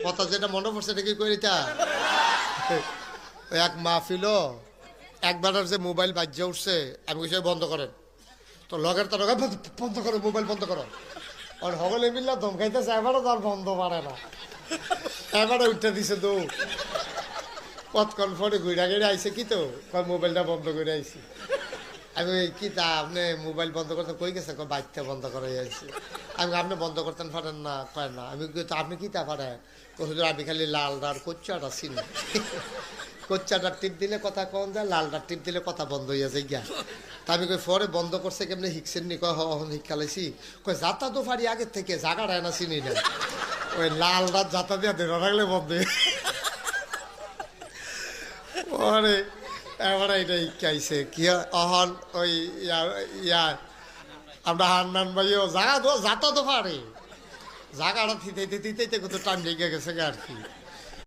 কথা যেটা মনে পড়ছে এটা কি করিতা এক মাহফিল একবার যে মোবাইল বাজ্যে উঠছে আমি কইছি বন্ধ করেন তো লগের তো বন্ধ করো মোবাইল বন্ধ করো আর হগলে মিল্লা ধমকাইতেছে এবারও তার বন্ধ পারে না এবারে উঠে দিছে তো কতক্ষণ ফোনে ঘুরা ঘুরে আইসে কি তো মোবাইলটা বন্ধ করে আইসি আমি কি তা আপনি মোবাইল বন্ধ করতেন কই গেছে বাইকটা বন্ধ করে আইসি আমি আপনি বন্ধ করতেন পারেন না কয় না আমি তো আপনি কি তা পারেন হুজুর আমি খালি লালটা আর কোচ্চাটা চিনি কোচ্চাটার টিপ দিলে কথা কম যায় লালটার টিপ দিলে কথা বন্ধ হইয়া যায় গিয়া তা আমি কই পরে বন্ধ করছে কেমনি হিকসেন নি কয় হন শিক্ষালাইছি কয় যাতা তো পারি আগের থেকে জায়গাটা না চিনি না ওই লালটা যাতা দিয়া ধরে রাখলে বন্ধ ওরে এবারে এটা ইকাইছে কি অহন ওই ইয়া আমরা হান্নান ভাইও জায়গা যাতা তো পারে জায়গাটা দিতে দিতে কত টাইম লেগে গেছে আর কি